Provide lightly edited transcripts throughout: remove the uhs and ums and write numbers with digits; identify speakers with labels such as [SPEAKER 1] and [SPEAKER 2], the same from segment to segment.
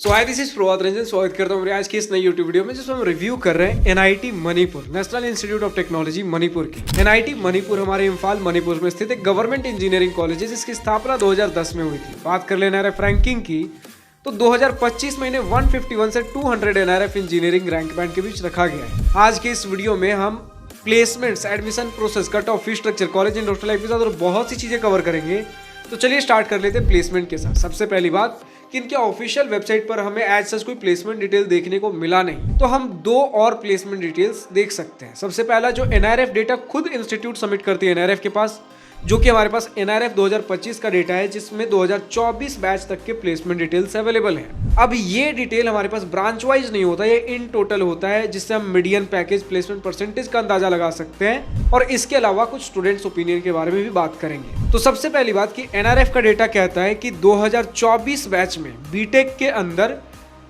[SPEAKER 1] So hi this is Prabhat Ranjan. स्वागत करता हूँ मेरे आज की इस नई यूट्यूब वीडियो में जिसमें हम रिव्यू कर रहे हैं NIT Manipur, national institute of technology Manipur की। एनआईटी मणिपुर हमारे इम्फाल मणिपुर में स्थित एक गवर्नमेंट इंजीनियरिंग कॉलेज है जिसकी स्थापना 2010 में हुई थी। बात कर ले एनआरएफ रैंकिंग की तो 2025 में इन्हें 151 से 200 एनआरएफ इंजीनियरिंग रैंक बैंड के बीच रखा गया है। आज के इस वीडियो में हम placements, admission process, cut off, fee structure, college and hostel life के साथ और बहुत सी चीजें कवर करेंगे। तो चलिए स्टार्ट कर लेते हैं प्लेसमेंट के साथ। सबसे पहली बात कि इनके ऑफिशियल वेबसाइट पर हमें एज सच कोई प्लेसमेंट डिटेल देखने को मिला नहीं, तो हम दो और प्लेसमेंट डिटेल्स देख सकते हैं। सबसे पहला जो एनआरएफ डेटा खुद इंस्टीट्यूट सबमिट करती है एनआरएफ के पास, जो कि हमारे पास एनआरएफ 2025 का डेटा है जिसमें 2024 बैच तक के प्लेसमेंट डिटेल्स अवेलेबल हैं। अब ये डिटेल हमारे पास ब्रांच वाइज नहीं होता, ये इन टोटल होता है जिससे हम मीडियन पैकेज, प्लेसमेंट परसेंटेज का अंदाजा लगा सकते हैं और इसके अलावा कुछ स्टूडेंट्स ओपिनियन के बारे में भी बात करेंगे। तो सबसे पहली बात कि एनआरएफ का डेटा कहता है कि 2024 बैच में बीटेक के अंदर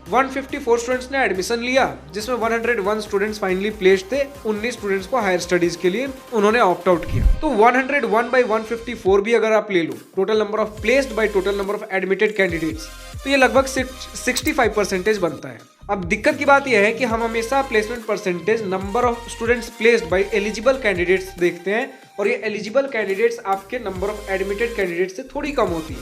[SPEAKER 1] 154 स्टूडेंट्स ने एडमिशन लिया, जिसमें 101 स्टूडेंट्स फाइनली प्लेस्ड थे। 19 स्टूडेंट्स को हायर स्टडीज के लिए उन्होंने ऑप्ट आउट किया। तो 101 बाई 154 भी अगर आप ले लो, total number of placed by total number of admitted candidates, तो ये लगभग 65% बनता है। अब दिक्कत की बात यह है कि हम हमेशा placement percentage number of students placed by eligible candidates देखते हैं और ये एलिजिबल कैंडिडेट्स आपके नंबर ऑफ एडमिटेड कैंडिडेट्स से थोड़ी कम होती है।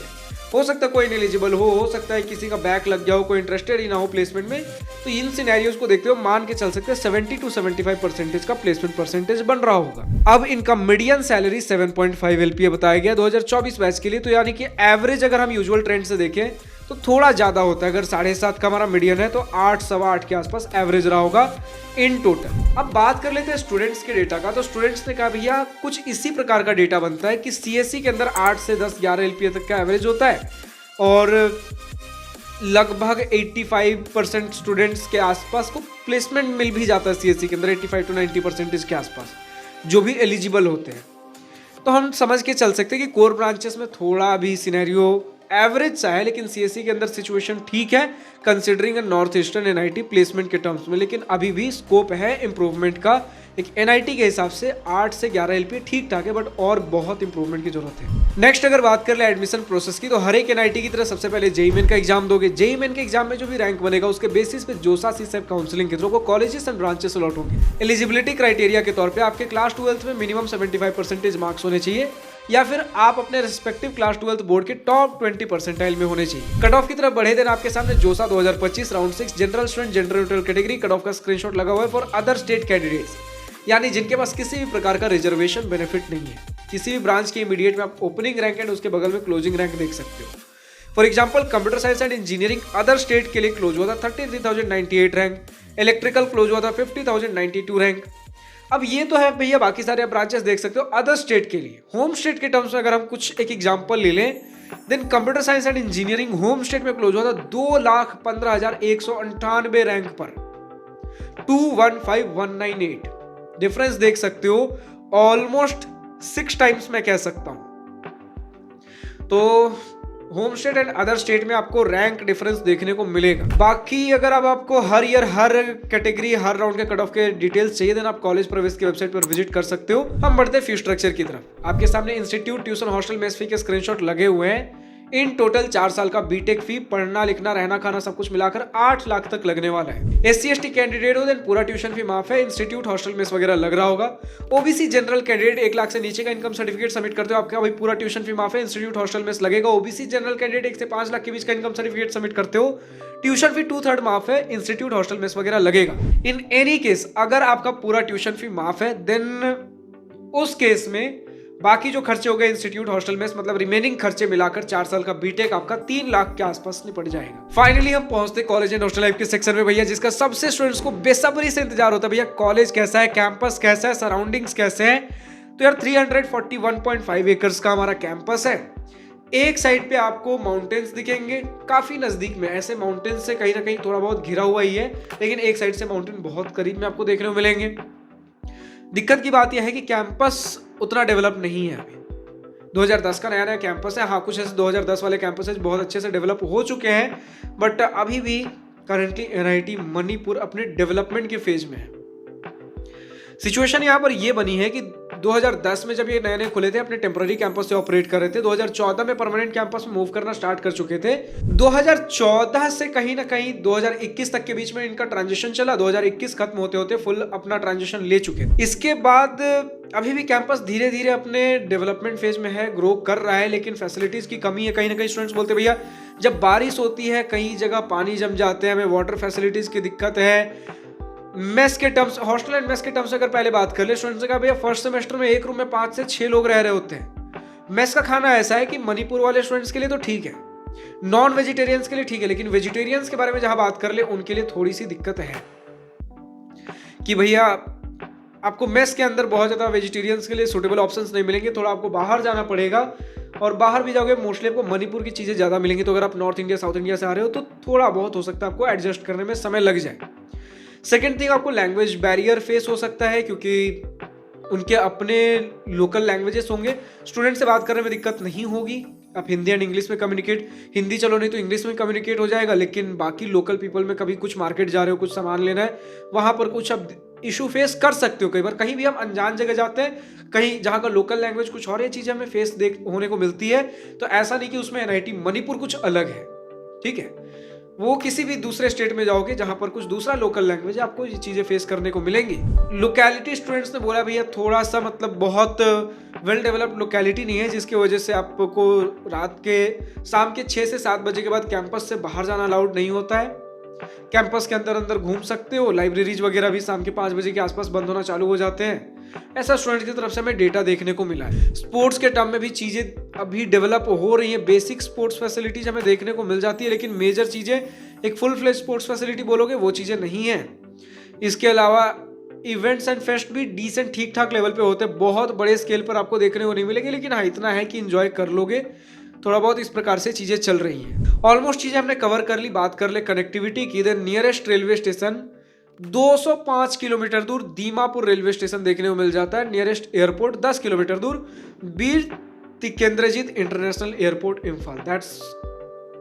[SPEAKER 1] हो सकता है कोई इनएलिजिबल हो सकता है किसी का बैक लग गया हो, कोई इंटरेस्टेड ही ना हो प्लेसमेंट में। तो इन सिनेरियोज को देखते हुए मान के चल सकते हैं 70 to 75% का प्लेसमेंट परसेंटेज बन रहा होगा। अब इनका मीडियन सैलरी 7.5 LPA बताया गया 2024 बैच के लिए। तो यानी कि एवरेज अगर हम यूजुअल ट्रेंड से देखें तो थोड़ा ज्यादा होता है। अगर 7.5 का हमारा मीडियन है तो 8, 8.25 के आसपास एवरेज रहा होगा इन टोटल। अब बात कर लेते हैं स्टूडेंट्स के डेटा का। तो स्टूडेंट्स ने कहा भैया कुछ इसी प्रकार का डेटा बनता है कि सीएससी के अंदर 8 से 10, 11 LPA तक का एवरेज होता है और लगभग 85% स्टूडेंट्स के आसपास को प्लेसमेंट मिल भी जाता है सीएससी के अंदर, 85 to 90% के आसपास जो भी एलिजिबल होते हैं। तो हम समझ के चल सकते हैं कि कोर ब्रांचेस में थोड़ा भी सिनेरियो एवरेज सा है, लेकिन सीएससी के अंदर सिचुएशन ठीक है considering north eastern NIT placement के टर्म्स में। लेकिन अभी भी स्कोप है इंप्रूवमेंट का। एक एनआईटी के हिसाब से 8 से 11 LPA ठीक ठाक है, बट और बहुत इंप्रूवमेंट की जरूरत है। नेक्स्ट अगर बात कर ले एडमिशन प्रोसेस की, तो हर एक एनआईटी की तरह सबसे पहले जेईई मेन का एग्जाम दोगे। जेईई मेन के एग्जाम में जो भी रैंक बनेगा उसके बेसिस पे जोसा सीसैट काउंसलिंग के थ्रू को कॉलेजेस एंड ब्रांचेस अलॉट होंगे। एलिजिबिलिटी क्राइटेरिया के तौर पे आपके क्लास 12th में मिनिमम 75% मार्क्स होने चाहिए या फिर आप अपने रिस्पेक्टिव क्लास 12th बोर्ड के टॉप 20 परसेंटाइल में होने चाहिए। कट ऑफ की तरफ बढ़े देन आपके सामने जोसा 2025 round 6 general student gender neutral category cut off का स्क्रीनशॉट लगा हुआ है फॉर अदर स्टेट कैंडिडेट्स, यानी जिनके पास किसी भी प्रकार का रिजर्वेशन बेनिफिट नहीं है। किसी भी ब्रांच के इमीडिएट में आप ओपनिंग रैंक एंड उसके बगल में क्लोजिंग रैंक देख सकते हो। For example computer science and engineering other state के लिए क्लोज हुआ था 33,098 रैंक, इलेक्ट्रिकल क्लोज हुआ था 50,092 रैंक। अब ये तो है भैया, बाकी सारे आप ब्रांचेस देख सकते हो अदर स्टेट के लिए। होम स्टेट के टर्म्स में अगर हम कुछ एक एग्जांपल ले लें, then computer science and engineering home state में क्लोज हुआ था 2,15,198 रैंक पर 215,198। डिफरेंस देख सकते हो, ऑलमोस्ट 6 टाइम्स मैं कह सकता हूं। तो home state and other state में आपको रैंक डिफरेंस देखने को मिलेगा। बाकी अगर अब आपको हर ईयर हर कैटेगरी हर राउंड के कट ऑफ के डिटेल्स चाहिए देन आप कॉलेज प्रवेश की वेबसाइट पर विजिट कर सकते हो। हम बढ़ते हैं फी स्ट्रक्चर की तरफ। आपके सामने इंस्टीट्यूट, ट्यूशन, हॉस्टल, मेस फी के स्क्रीनशॉट लगे हुए हैं। इन टोटल 4 साल का बीटेक फी, पढ़ना लिखना रहना खाना सब कुछ मिलाकर 8 लाख तक लगने वाला है। SC/ST कैंडिडेट हो देन पूरा ट्यूशन फी माफ है। इंस्टीट्यूट, हॉस्टल, मेस वगैरह लग रहा होगा। ओबीसी जनरल कैंडिडेट 1 लाख से नीचे का इनकम सर्टिफिकेट सबमिट करते हो, आपका भाई पूरा ट्यूशन फी माफ है। इंस्टीट्यूट, हॉस्टल, मेस लगेगा। ओबीसी जनरल कैंडिडेट 1 से 5 लाख के बीच का इनकम सर्टिफिकेट सबमिट करते हो, ट्यूशन फी 2/3 माफ है। इंस्टीट्यूट, हॉस्टल, मेस वगैरह लगेगा। इन एनी केस अगर आपका पूरा ट्यूशन फी माफ है देन उस केस में बाकी जो खर्चे हो गए इंस्टीट्यूट, हॉस्टल, मेस मतलब रिमेनिंग खर्चे मिलाकर 4 साल का बीटेक आपका 3 लाख के आसपास निपट जाएगा। फाइनली हम पहुंचते कॉलेज एंड हॉस्टल लाइफ के सेक्शन में भैया, जिसका सबसे स्टूडेंट्स को बेसब्री से इंतजार होता है भैया कॉलेज कैसा है, कैंपस कैसा है, सराउंडिंग्स कैसे हैं। तो यार 341.5 एकर्स का हमारा कैंपस है। एक साइड पे आपको माउंटेन्स दिखेंगे काफी नजदीक में, ऐसे माउंटेन्स से कहीं ना कहीं थोड़ा बहुत घिरा हुआ ही है, लेकिन एक साइड से माउंटेन बहुत करीब में आपको देखने को मिलेंगे। दिक्कत की बात यह है कि कैंपस उतना डेवलप नहीं है अभी। 2010 का नया नया कैंपस है। हाँ, कुछ ऐसे 2010 वाले कैंपस बहुत अच्छे से डेवलप हो चुके हैं, बट अभी भी करंटली एनआईटी मणिपुर अपने डेवलपमेंट के फेज में है। सिचुएशन यहाँ पर यह बनी है कि 2010 में जब ये नए नए खुले थे अपने टेम्पररी कैंपस से ऑपरेट कर रहे थे, 2014 में परमानेंट कैंपस में मूव करना स्टार्ट कर चुके थे। 2014 से कहीं ना कहीं 2021 तक के बीच में इनका ट्रांजिशन चला, 2021 खत्म होते होते फुल अपना ट्रांजिशन ले चुके थे। इसके बाद अभी भी कैंपस धीरे धीरे अपने डेवलपमेंट फेज में है, ग्रो कर रहा है, लेकिन फैसिलिटीज की कमी है। कहीं ना कहीं स्टूडेंट्स बोलते भैया जब बारिश होती है कई जगह पानी जम जाते हैं, हमें वाटर फैसिलिटीज की दिक्कत है। मेस के टर्म्स, हॉस्टल एंड मेस के टर्म्स अगर पहले बात कर ले, स्टूडेंट्स का भैया फर्स्ट सेमेस्टर में एक रूम में 5 से 6 लोग रह रहे होते हैं। मेस का खाना ऐसा है कि मणिपुर वाले स्टूडेंट्स के लिए तो ठीक है, नॉन वेजिटेरियंस के लिए ठीक है, लेकिन वेजिटेरियंस के बारे में जहां बात कर ले उनके लिए थोड़ी सी दिक्कत है कि भैया आपको मेस के अंदर बहुत ज्यादा वेजिटेरियंस के लिए सुटेबल ऑप्शंस नहीं मिलेंगे, थोड़ा आपको बाहर जाना पड़ेगा, और बाहर भी जाओगे मोस्टली आपको मणिपुर की चीजें ज्यादा मिलेंगी। तो अगर आप नॉर्थ इंडिया साउथ इंडिया से आ रहे हो तो थोड़ा बहुत हो सकता है आपको एडजस्ट करने में समय लग जाए। सेकेंड थिंग, आपको लैंग्वेज बैरियर फेस हो सकता है क्योंकि उनके अपने लोकल लैंग्वेजेस होंगे। स्टूडेंट से बात करने में दिक्कत नहीं होगी, आप हिंदी एंड इंग्लिश में कम्युनिकेट, हिंदी चलो नहीं तो इंग्लिश में कम्युनिकेट हो जाएगा, लेकिन बाकी लोकल पीपल में कभी कुछ मार्केट जा रहे हो, कुछ सामान लेना है, वहां पर कुछ आप इशू फेस कर सकते हो। कई बार कहीं भी हम अनजान जगह जाते हैं, कहीं जहां का लोकल लैंग्वेज कुछ और, ये चीजें हमें फेस होने को मिलती है। तो ऐसा नहीं कि उसमें एनआईटी मणिपुर कुछ अलग है, ठीक है, वो किसी भी दूसरे स्टेट में जाओगे जहां पर कुछ दूसरा लोकल लैंग्वेज है, आपको ये चीजें फेस करने को मिलेंगी। लोकेलिटी स्टूडेंट्स ने बोला भैया थोड़ा सा मतलब बहुत वेल डेवलप्ड लोकेलिटी नहीं है, जिसकी वजह से आपको रात के शाम के 6 से 7 बजे के बाद कैंपस से बाहर जाना अलाउड नहीं होता है। कैंपस के अंदर अंदर घूम सकते हो, लाइब्रेरीज वगैरह भी शाम के 5 बजे के आसपास बंद होना चालू हो जाते हैं, ऐसा स्टूडेंट की तरफ से हमें डेटा देखने को मिला है। स्पोर्ट्स के टर्म में भी चीजें अभी डेवलप हो रही हैं, बेसिक स्पोर्ट्स फैसिलिटीज हमें देखने को मिल जाती है, लेकिन मेजर चीजें एक फुल फ्लेज स्पोर्ट्स फैसिलिटी बोलोगे वो चीजें नहीं है। इसके अलावा इवेंट्स एंड फेस्ट भी डिसेंट ठीक ठाक लेवल पे होते हैं, बहुत बड़े स्केल पर आपको देखने को नहीं मिलेंगे, लेकिन हाँ इतना है कि इंजॉय कर लोगे, थोड़ा बहुत इस प्रकार से चीजें चल रही हैं। ऑलमोस्ट चीजें हमने कवर कर ली। बात कर ले कनेक्टिविटी की, नियरेस्ट रेलवे स्टेशन 205 किलोमीटर दूर दीमापुर रेलवे स्टेशन देखने को मिल जाता है। नियरेस्ट एयरपोर्ट 10 किलोमीटर दूर Bir Tikendrajit international airport Imphal. That's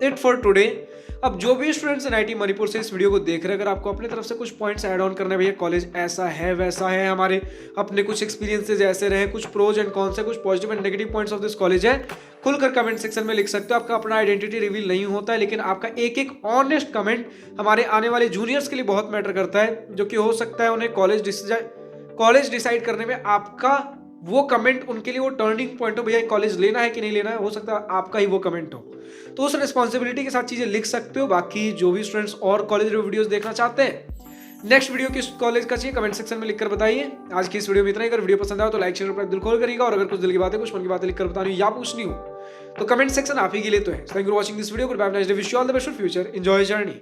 [SPEAKER 1] it for today. अब जो भी स्टूडेंट्स एनआईटी मणिपुर से इस वीडियो को देख रहे हैं, अगर आपको अपनी तरफ से कुछ पॉइंट्स ऐड ऑन करना है, भैया कॉलेज ऐसा है वैसा है, हमारे अपने कुछ एक्सपीरियंसेस ऐसे रहे, कुछ प्रोज एंड कॉन्स है, कुछ positive and negative points of this college है, खुलकर कमेंट सेक्शन में लिख सकते हो। आपका अपना आइडेंटिटी रिवील नहीं होता है, लेकिन आपका एक एक ऑनेस्ट कमेंट हमारे आने वाले जूनियर्स के लिए बहुत मैटर करता है, जो कि हो सकता है उन्हें कॉलेज डिसाइड करने में आपका वो कमेंट उनके लिए वो टर्निंग पॉइंट हो, भैया कॉलेज लेना है कि नहीं लेना है, हो सकता है आपका ही वो कमेंट हो। तो उस रिस्पॉन्सिबिलिटी के साथ चीजें लिख सकते हो। बाकी जो भी स्टूडेंट्स और कॉलेज वीडियोस देखना चाहते हैं, नेक्स्ट वीडियो किस कॉलेज का चाहिए कमेंट सेक्शन में लिखकर बताइए। आज की इस वीडियो में इतना ही। अगर वीडियो पसंद आया तो लाइक शेयर कर दिल खोल करिएगा, और अगर कुछ दिल की बातें कुछ मन की बातें लिखकर बतानी या पूछनी हो तो कमेंट सेक्शन आप ही के लिए तो है। Thank you for watching this video. Good bye, nice day, wish you all the best for future, enjoy journey.